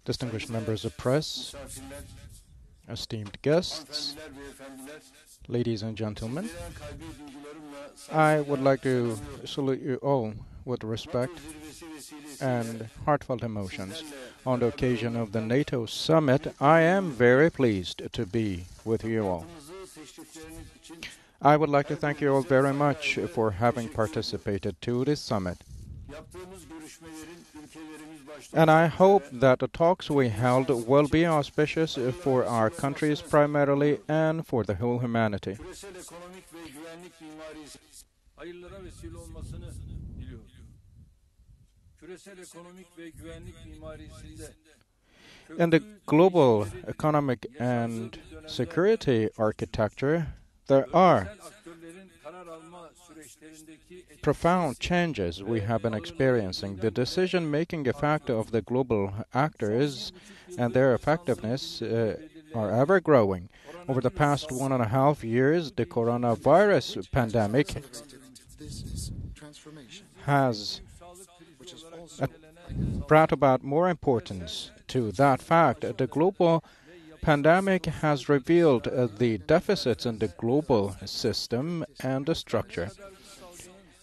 Distinguished members of press, esteemed guests, ladies and gentlemen, I would like to salute you all with respect and heartfelt emotions. On the occasion of the NATO summit, I am very pleased to be with you all. I would like to thank you all very much for having participated to this summit. And I hope that the talks we held will be auspicious for our countries primarily and for the whole humanity. In the global economic and security architecture, there are profound changes we have been experiencing. The decision-making effect of the global actors and their effectiveness are ever growing. Over the past 1.5 years, the coronavirus pandemic has brought about more importance to that fact. The global pandemic has revealed the deficits in the global system and the structure.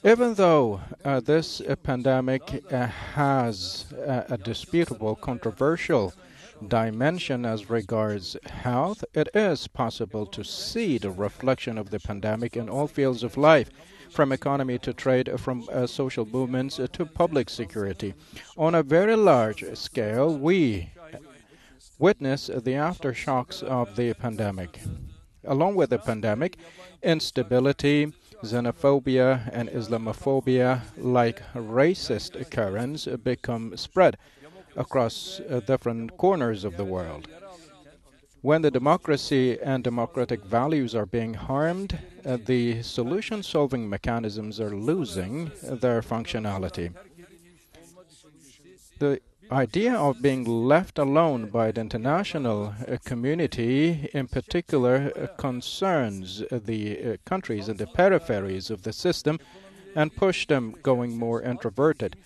Even though this pandemic has a disputable, controversial dimension as regards health, it is possible to see the reflection of the pandemic in all fields of life, from economy to trade, from social movements to public security. On a very large scale, we witness the aftershocks of the pandemic. Along with the pandemic, instability, xenophobia, and Islamophobia, like racist currents, become spread across different corners of the world. When the democracy and democratic values are being harmed, the solution-solving mechanisms are losing their functionality. The idea of being left alone by the international community, in particular, concerns the countries in the peripheries of the system and push them going more introverted.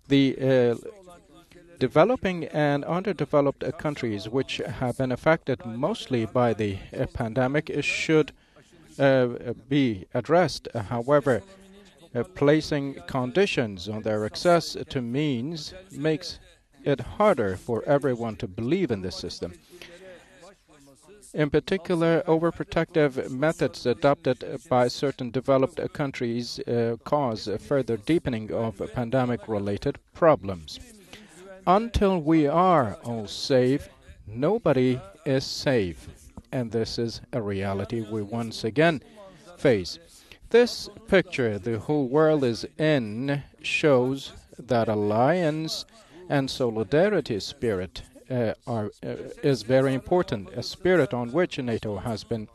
The developing and underdeveloped countries which have been affected mostly by the pandemic should be addressed. However, placing conditions on their access to means makes it harder for everyone to believe in this system. In particular, overprotective methods adopted by certain developed countries cause a further deepening of pandemic-related problems. Until we are all safe, nobody is safe, and this is a reality we once again face. This picture the whole world is in shows that alliance and solidarity spirit is very important, a spirit on which NATO has been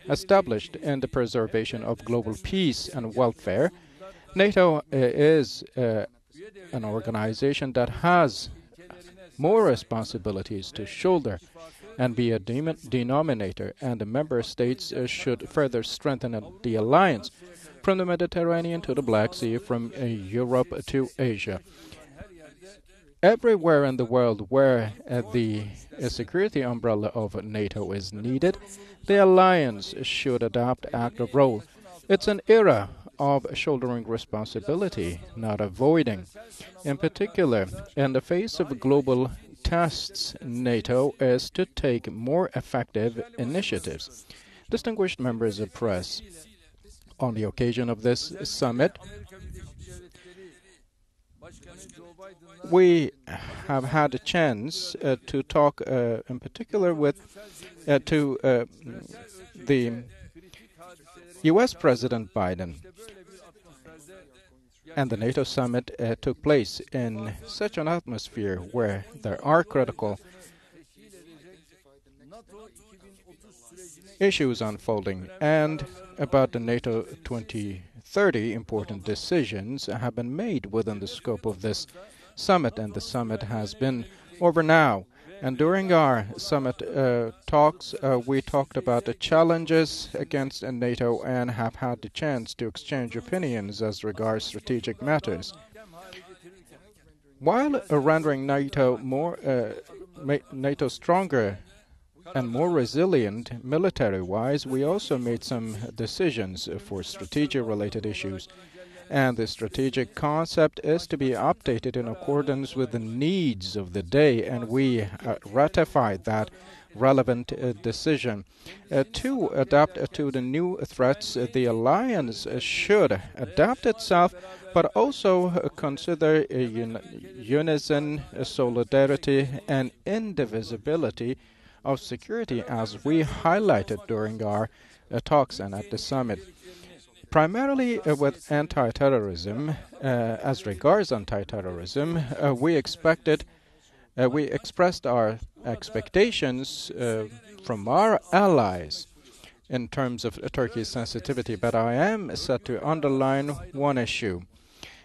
established in the preservation of global peace and welfare. NATO is an organization that has more responsibilities to shoulder and be a denominator, and the member states should further strengthen the alliance from the Mediterranean to the Black Sea, from Europe to Asia. Everywhere in the world where the security umbrella of NATO is needed, the alliance should adopt active role. It's an era of shouldering responsibility, not avoiding. In particular, in the face of global tests, NATO is to take more effective initiatives. Distinguished members of press, on the occasion of this summit, we have had a chance to talk in particular with the U.S. President Biden. And the NATO summit took place in such an atmosphere where there are critical issues unfolding, and about the NATO 2030 important decisions have been made within the scope of this summit, and the summit has been over now. And during our summit talks, we talked about the challenges against NATO and have had the chance to exchange opinions as regards strategic matters. While rendering NATO stronger and more resilient military-wise, we also made some decisions for strategy-related issues. And the strategic concept is to be updated in accordance with the needs of the day, and we ratified that relevant decision. To adapt to the new threats, the alliance should adapt itself, but also consider unison, solidarity, and indivisibility of security, as we highlighted during our talks and at the summit. Primarily with anti-terrorism, as regards anti-terrorism, we expressed our expectations from our allies in terms of Turkey's sensitivity, but I am set to underline one issue.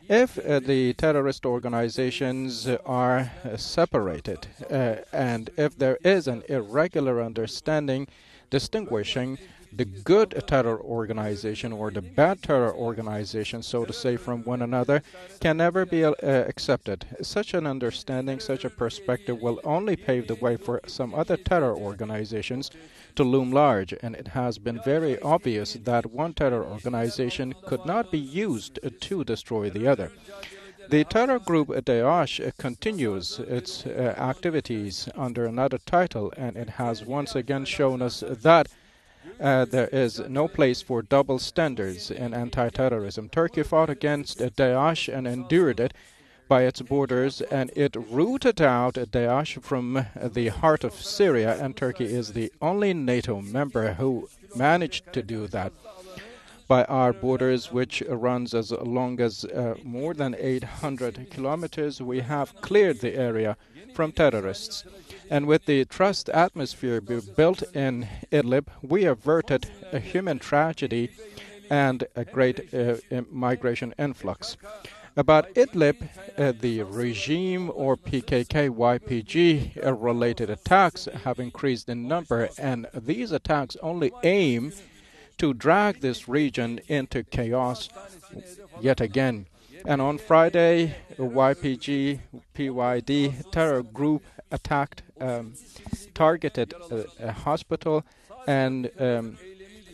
If the terrorist organizations are separated, and if there is an irregular understanding distinguishing the good terror organization or the bad terror organization, so to say, from one another, can never be accepted. Such an understanding, such a perspective will only pave the way for some other terror organizations to loom large, and it has been very obvious that one terror organization could not be used to destroy the other. The terror group Daesh continues its activities under another title, and it has once again shown us that there is no place for double standards in anti-terrorism. Turkey fought against Daesh and endured it by its borders, and it rooted out Daesh from the heart of Syria, and Turkey is the only NATO member who managed to do that. By our borders, which runs as long as more than 800 kilometers, we have cleared the area from terrorists. And with the trust atmosphere built in Idlib, we averted a human tragedy and a great migration influx. About Idlib, the regime or PKK-YPG-related attacks have increased in number, and these attacks only aim to drag this region into chaos yet again. And on Friday, a YPG-PYD terror group targeted a hospital and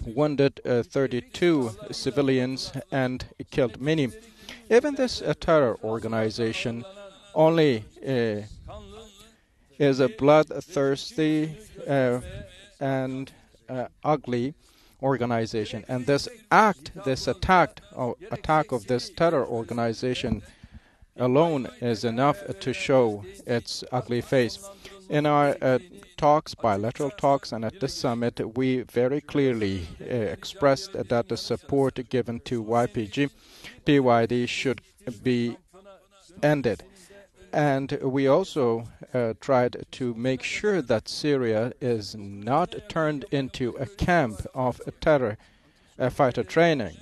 wounded 32 civilians and killed many. Even this terror organization only is a bloodthirsty and ugly organization, and this attack of this terror organization alone is enough to show its ugly face. In our bilateral talks, and at the summit, we very clearly expressed that the support given to YPG-PYD should be ended. And we also tried to make sure that Syria is not turned into a camp of terror fighter training.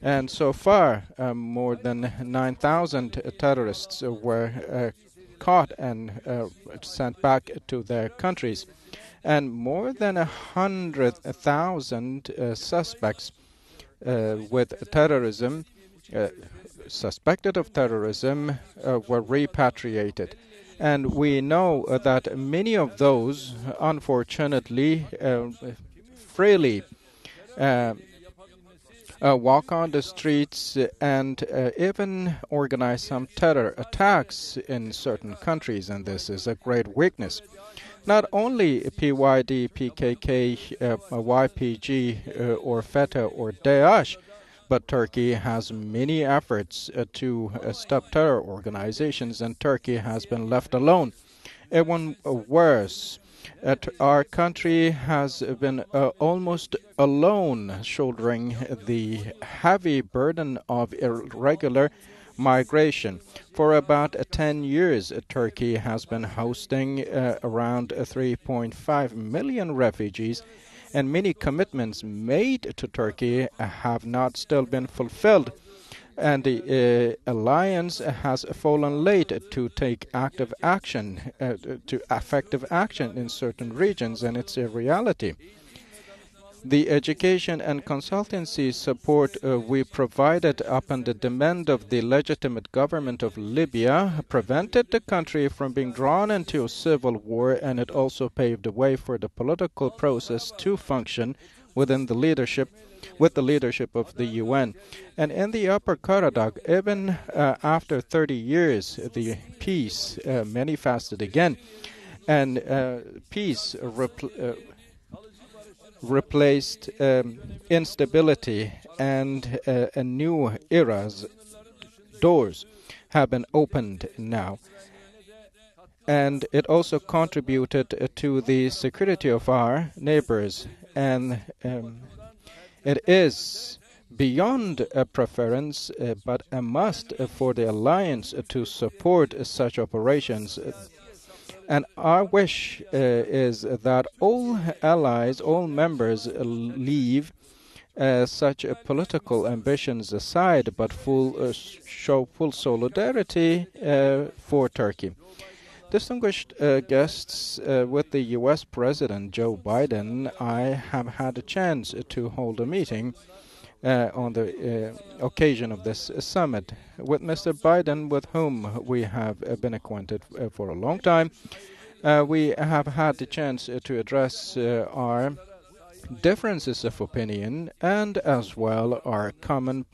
And so far, more than 9,000 terrorists were caught and sent back to their countries. And more than 100,000 suspects with terrorism, suspected of terrorism, were repatriated. And we know that many of those, unfortunately, freely walk on the streets and even organize some terror attacks in certain countries, and this is a great weakness. Not only PYD, PKK, YPG, or FETA, or Daesh, but Turkey has many efforts to stop terror organizations, and Turkey has been left alone. Even worse, our country has been almost alone, shouldering the heavy burden of irregular migration. For about 10 years, Turkey has been hosting around 3.5 million refugees, and many commitments made to Turkey have not still been fulfilled. And the alliance has fallen late to take active action, to effective action in certain regions, and it's a reality. The education and consultancy support we provided upon the demand of the legitimate government of Libya prevented the country from being drawn into a civil war, and it also paved the way for the political process to function with the leadership of the UN. And in the Upper Karadagh, even after 30 years, the peace manifested again, and peace replaced instability, and a new era's doors have been opened now. And it also contributed to the security of our neighbors, and it is beyond a preference but a must for the alliance to support such operations. And our wish is that all allies, all members leave such political ambitions aside, but show full solidarity for Turkey. Distinguished guests, with the U.S. President Joe Biden, I have had a chance to hold a meeting on the occasion of this summit with Mr. Biden, with whom we have been acquainted for a long time. We have had the chance to address our differences of opinion and as well our common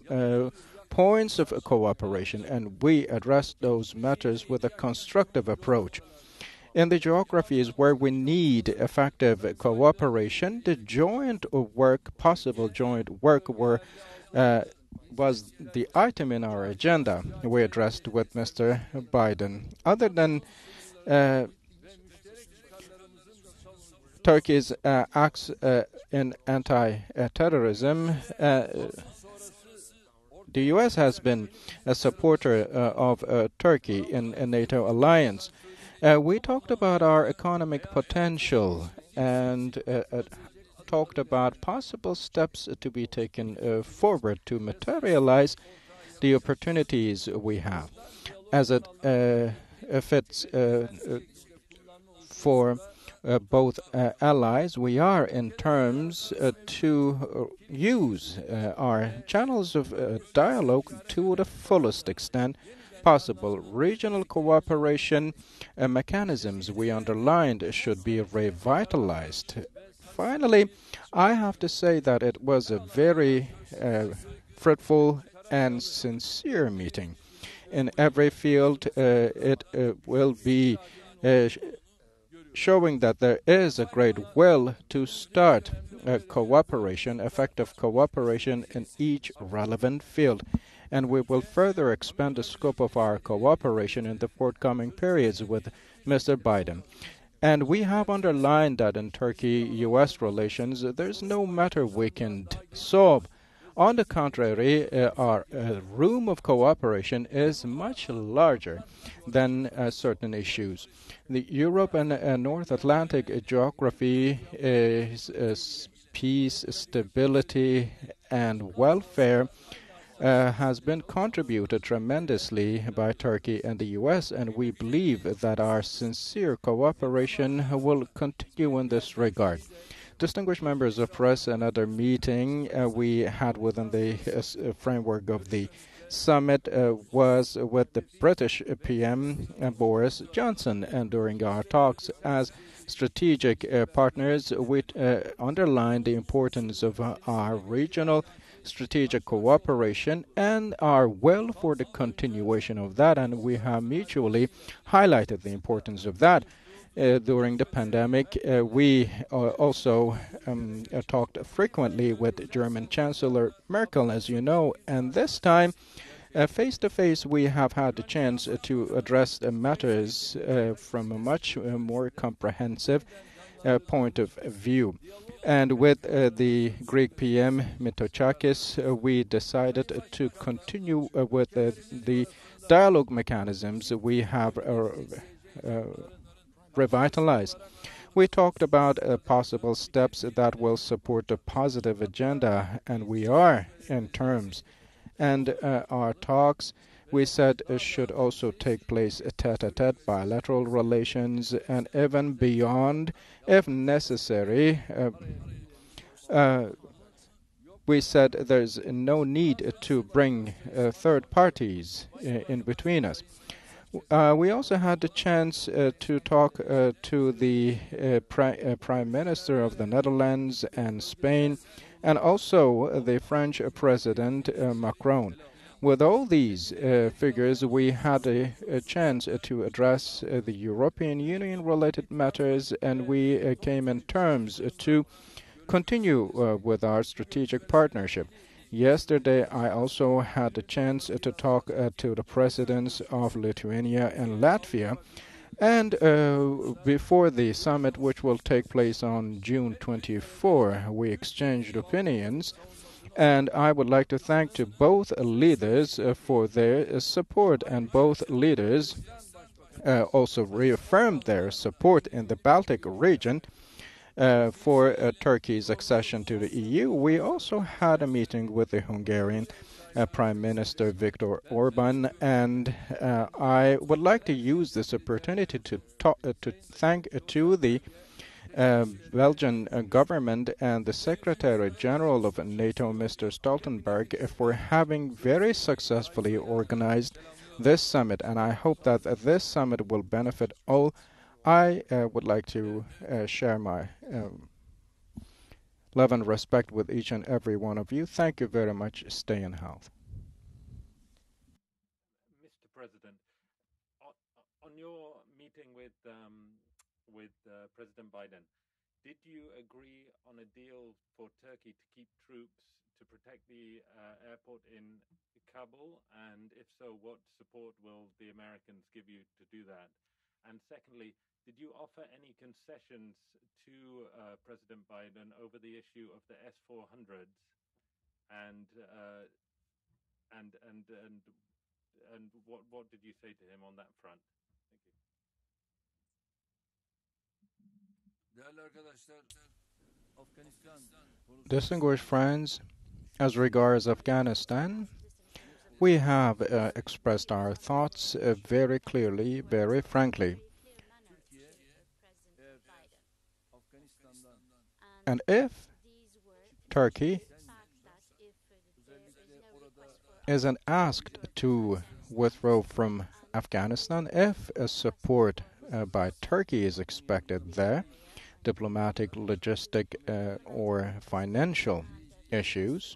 points of cooperation, and we address those matters with a constructive approach. In the geographies where we need effective cooperation, the possible joint work was the item in our agenda we addressed with Mr. Biden. Other than Turkey's acts in anti-terrorism, the U.S. has been a supporter of Turkey in a NATO alliance. We talked about our economic potential and talked about possible steps to be taken forward to materialize the opportunities we have. As it fits for both allies, we are in terms to use our channels of dialogue to the fullest extent possible. Regional cooperation mechanisms we underlined should be revitalized. Finally, I have to say that it was a very fruitful and sincere meeting. In every field, it will be showing that there is a great will to start effective cooperation in each relevant field. And we will further expand the scope of our cooperation in the forthcoming periods with Mr. Biden. And we have underlined that in Turkey-U.S. relations, there's no matter we can solve. On the contrary, our room of cooperation is much larger than certain issues. The Europe and North Atlantic geography is peace, stability, and welfare has been contributed tremendously by Turkey and the U.S., and we believe that our sincere cooperation will continue in this regard. Distinguished members of press, another meeting we had within the framework of the summit was with the British PM Boris Johnson, and during our talks as strategic partners, we underlined the importance of our regional strategic cooperation and our will for the continuation of that, and we have mutually highlighted the importance of that. During the pandemic, we also talked frequently with German Chancellor Merkel, as you know, and this time, face-to-face, we have had the chance to address the matters from a much more comprehensive point of view. And with the Greek PM Mitsotakis, we decided to continue with the dialogue mechanisms we have revitalized. We talked about possible steps that will support a positive agenda, and we are in terms. And our talks, we said, should also take place tete-a-tete, bilateral relations, and even beyond, if necessary, we said there's no need to bring third parties in between us. We also had the chance to talk to the Prime Minister of the Netherlands and Spain, and also the French President Macron. With all these figures, we had a chance to address the European Union-related matters, and we came in terms to continue with our strategic partnership. Yesterday, I also had the chance to talk to the presidents of Lithuania and Latvia. And before the summit, which will take place on June 24, we exchanged opinions. And I would like to thank to both leaders for their support. And both leaders also reaffirmed their support in the Baltic region for Turkey's accession to the EU. We also had a meeting with the Hungarian Prime Minister Viktor Orban, and I would like to use this opportunity to thank to the Belgian government and the Secretary General of NATO, Mr. Stoltenberg, for having very successfully organized this summit, and I hope that this summit will benefit all. I would like to share my love and respect with each and every one of you. Thank you very much. Stay in health. Mr. President, on your meeting with President Biden, did you agree on a deal for Turkey to keep troops to protect the airport in Kabul? And if so, what support will the Americans give you to do that? And secondly, did you offer any concessions to President Biden over the issue of the S-400s? And what did you say to him on that front? Thank you. Distinguished friends, as regards Afghanistan, we have expressed our thoughts very clearly, very frankly. And if Turkey isn't asked to withdraw from Afghanistan, if a support by Turkey is expected there, diplomatic, logistic, or financial issues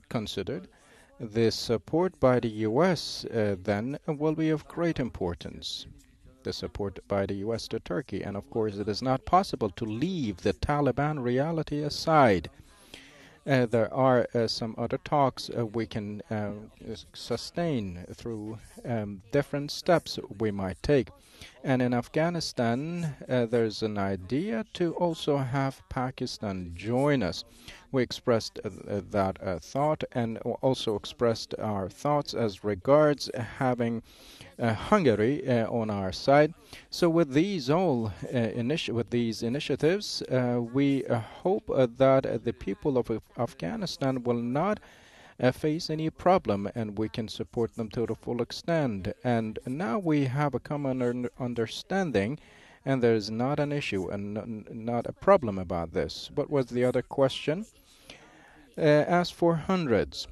considered, the support by the U.S. Then will be of great importance. The support by the U.S. to Turkey. And of course, it is not possible to leave the Taliban reality aside. There are some other talks we can sustain through different steps we might take. And in Afghanistan, there's an idea to also have Pakistan join us. We expressed that thought, and also expressed our thoughts as regards having Hungary on our side. So with these initiatives, we hope that the people of Afghanistan will not face any problem, and we can support them to the full extent. And now we have a common understanding, and there's not an issue and not a problem about this. What was the other question? As for hundreds,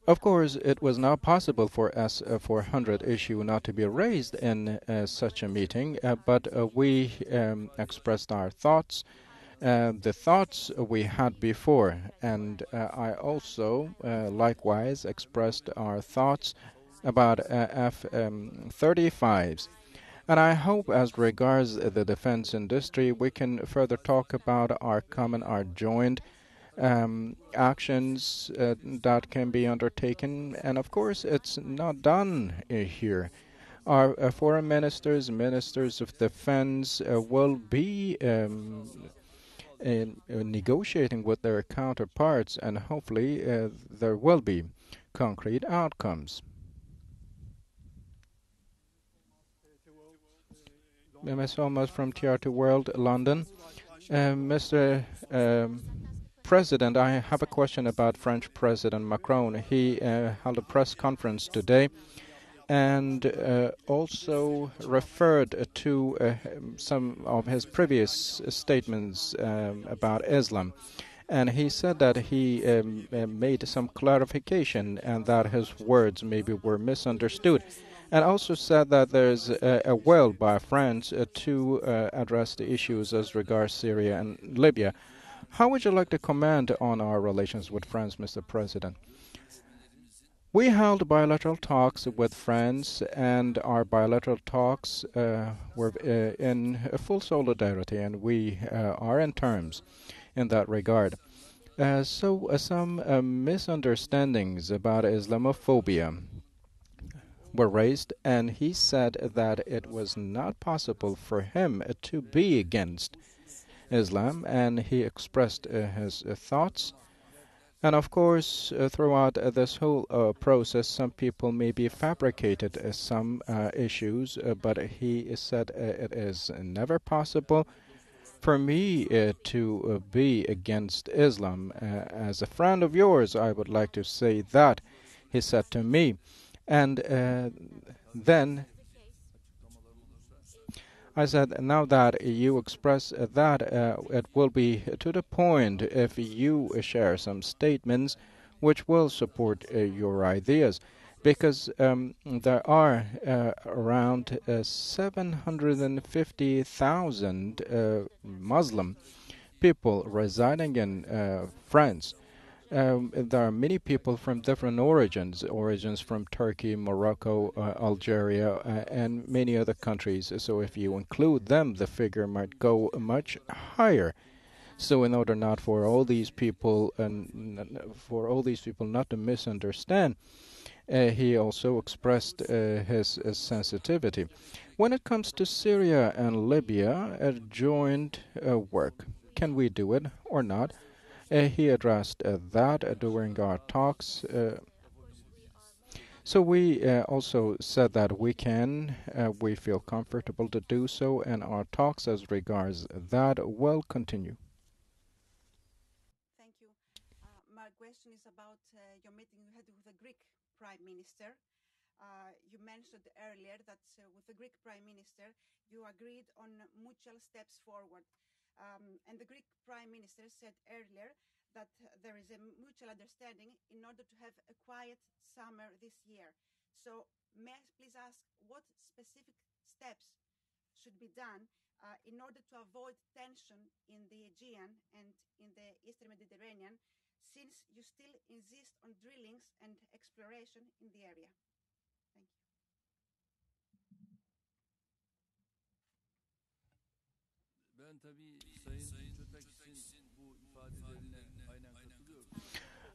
of course, it was not possible for S-400 issue not to be raised in such a meeting, but we expressed our thoughts, the thoughts we had before, and I also likewise expressed our thoughts about F-35s. And I hope, as regards the defense industry, we can further talk about our joint actions that can be undertaken. And of course, it's not done here. Our foreign ministers, ministers of defense will be negotiating with their counterparts, and hopefully there will be concrete outcomes. Ms. Olmos from TRT World, London. Mr. President, I have a question about French President Macron. He held a press conference today, and also referred to some of his previous statements about Islam. And he said that he made some clarification and that his words maybe were misunderstood. And also said that there's a will by France to address the issues as regards Syria and Libya. How would you like to comment on our relations with France, Mr. President? We held bilateral talks with France, and our bilateral talks were in full solidarity, and we are in terms in that regard. Some misunderstandings about Islamophobia were raised, and he said that it was not possible for him to be against Islam, and he expressed his thoughts. And of course, throughout this whole process, some people maybe fabricated some issues, but he said it is never possible for me to be against Islam. As a friend of yours, I would like to say that, he said to me. And then I said, now that you express that, it will be to the point if you share some statements which will support your ideas. Because there are around 750,000 Muslim people residing in France. There are many people from different origins from Turkey, Morocco, Algeria, and many other countries. So if you include them, the figure might go much higher. So in order not for all these people not to misunderstand, he also expressed his sensitivity. When it comes to Syria and Libya, a joint work, can we do it or not? He addressed that during our talks. So we also said that we feel comfortable to do so, and our talks as regards that will continue. Thank you. My question is about your meeting you had with the Greek Prime Minister. You mentioned earlier that with the Greek Prime Minister you agreed on mutual steps forward. And the Greek Prime Minister said earlier that there is a mutual understanding in order to have a quiet summer this year. So may I please ask what specific steps should be done in order to avoid tension in the Aegean and in the Eastern Mediterranean, since you still insist on drillings and exploration in the area? Thank you.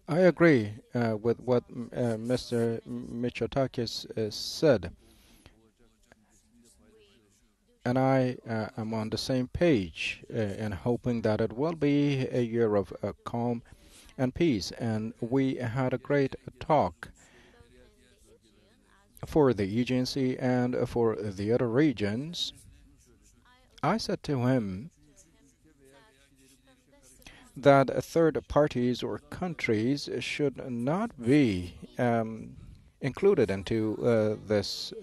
I agree with what Mr. Mitsotakis said, and I am on the same page in hoping that it will be a year of calm and peace. And we had a great talk for the Aegean Sea and for the other regions. I said to him that third parties or countries should not be included into this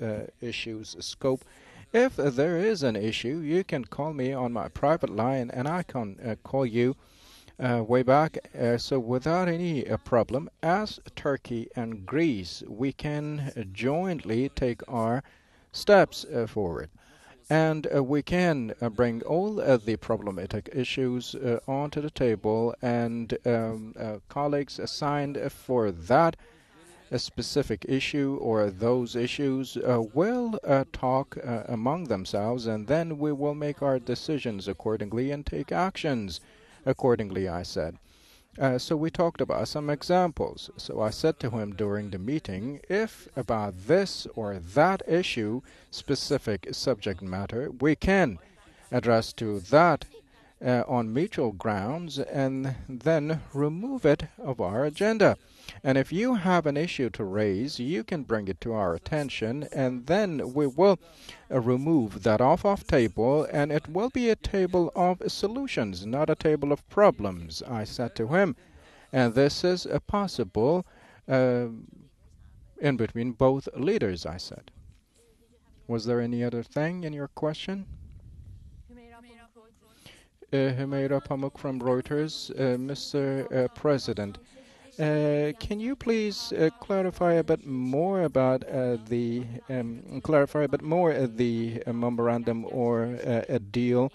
issue's scope. If there is an issue, you can call me on my private line, and I can call you way back. So without any problem, as Turkey and Greece, we can jointly take our steps forward. And we can bring all the problematic issues onto the table, and colleagues assigned for that a specific issue or those issues will talk among themselves, and then we will make our decisions accordingly and take actions accordingly, I said. So we talked about some examples. So I said to him during the meeting, if about this or that issue, specific subject matter, we can address to that on mutual grounds and then remove it of our agenda. And if you have an issue to raise, you can bring it to our attention, and then we will remove that off table, and it will be a table of solutions, not a table of problems, I said to him. And this is possible in between both leaders, I said. Was there any other thing in your question? Humeira Pamuk from Reuters. Mr. President, can you please clarify a bit more about the memorandum or a deal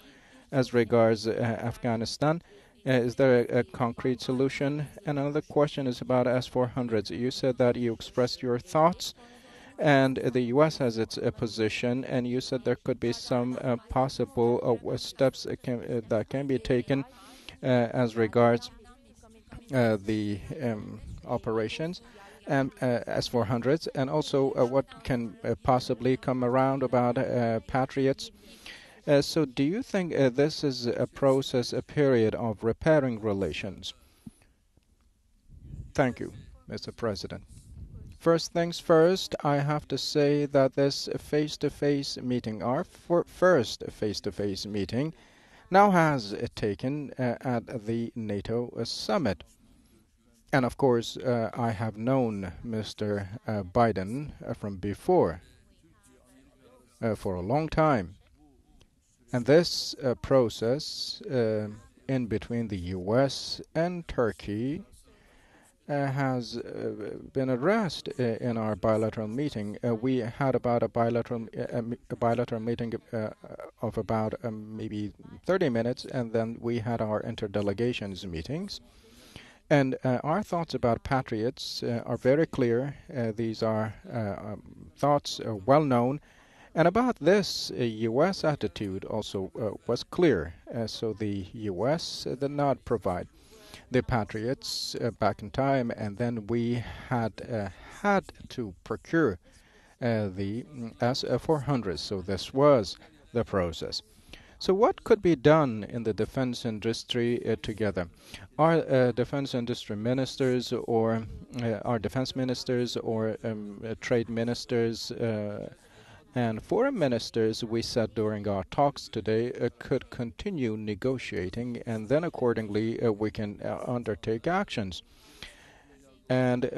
as regards Afghanistan? Is there a concrete solution? And another question is about S-400s. You said that you expressed your thoughts, and the U.S. has its position, and you said there could be some possible steps that can be taken as regards the operations and S-400s, and also what can possibly come around about Patriots. So do you think this is a process, a period of repairing relations? Thank you, Mr. President. First things first, I have to say that this face-to-face meeting, our first face-to-face meeting, now has taken at the NATO summit. And of course, I have known Mr. Biden from before, for a long time. And this process in between the U.S. and Turkey has been addressed in our bilateral meeting. We had about a bilateral meeting of about maybe 30 minutes, and then we had our interdelegations meetings. And our thoughts about Patriots are very clear. These are thoughts well known. And about this, U.S. attitude also was clear. So the U.S. did not provide the Patriots back in time, and then we had to procure the S-400s. So this was the process. So what could be done in the defense industry together? Our defense industry ministers or our defense ministers or trade ministers and foreign ministers, we said during our talks today, could continue negotiating, and then accordingly we can undertake actions. And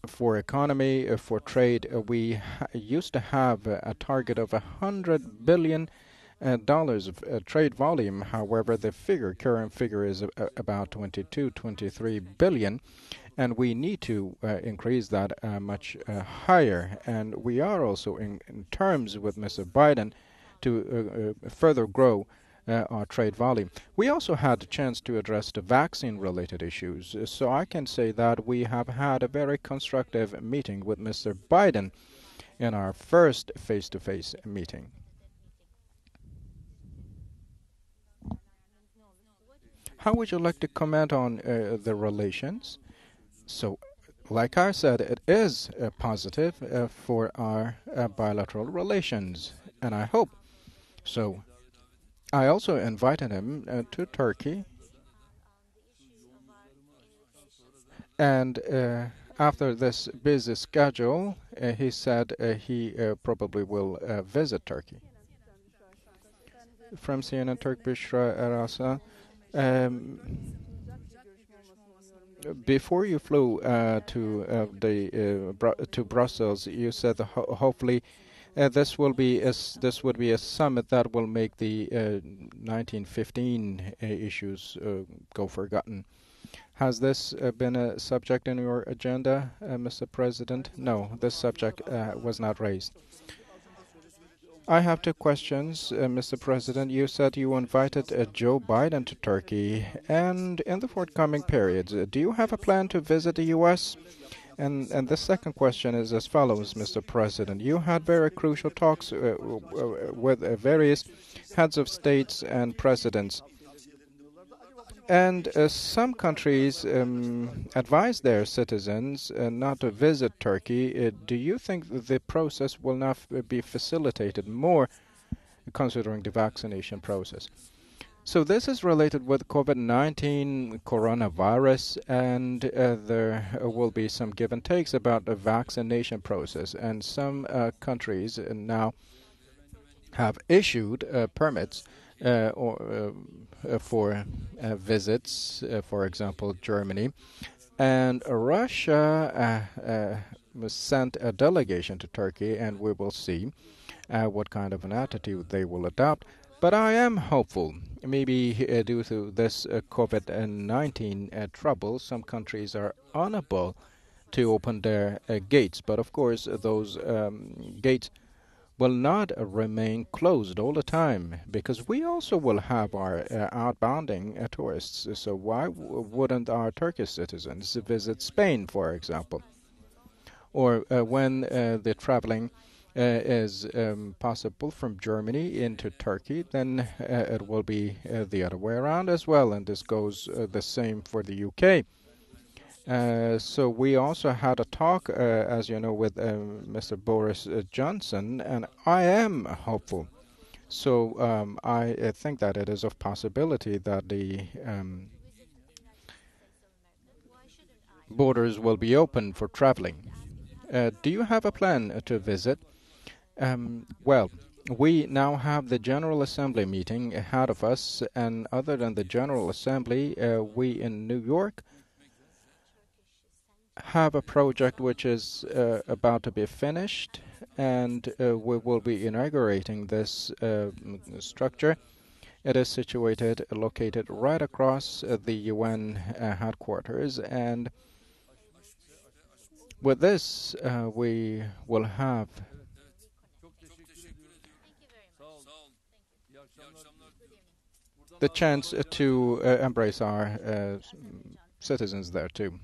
for economy, for trade, we used to have a target of $100 billion of trade volume. However, the current figure is about 23 billion, and we need to increase that much higher. And we are also in terms with Mr. Biden to further grow our trade volume. We also had a chance to address the vaccine-related issues. So I can say that we have had a very constructive meeting with Mr. Biden in our first face-to-face meeting. How would you like to comment on the relations? So, like I said, it is positive for our bilateral relations, and I hope so. I also invited him to Turkey, and after this busy schedule, he said he probably will visit Turkey. From CNN Turk Büşra Arasa. Before you flew to Brussels, you said hopefully this would be a summit that will make the 1915 issues go forgotten. Has this been a subject in your agenda, Mr. President? No, this subject was not raised. I have two questions, Mr. President. You said you invited Joe Biden to Turkey, and in the forthcoming periods, do you have a plan to visit the U.S.? And the second question is as follows, Mr. President. You had very crucial talks with various heads of states and presidents. And some countries advise their citizens not to visit Turkey. Do you think that the process will not be facilitated more, considering the vaccination process? So this is related with COVID-19 coronavirus, and there will be some give and takes about the vaccination process. And some countries now have issued permits for visits, for example, Germany. And Russia sent a delegation to Turkey, and we will see what kind of an attitude they will adopt. But I am hopeful. Maybe due to this COVID-19 trouble, some countries are unable to open their gates. But of course, those gates will not remain closed all the time, because we also will have our outbounding tourists. So why wouldn't our Turkish citizens visit Spain, for example? Or when the traveling is possible from Germany into Turkey, then it will be the other way around as well, and this goes the same for the UK. So we also had a talk, as you know, with Mr. Boris Johnson, and I am hopeful. So I think that it is of possibility that the borders will be open for traveling. Do you have a plan to visit? Well, we now have the General Assembly meeting ahead of us, and other than the General Assembly, we in New York have a project which is about to be finished, and we will be inaugurating this structure. It is located right across the UN headquarters, and with this we will have the chance to embrace our citizens there too.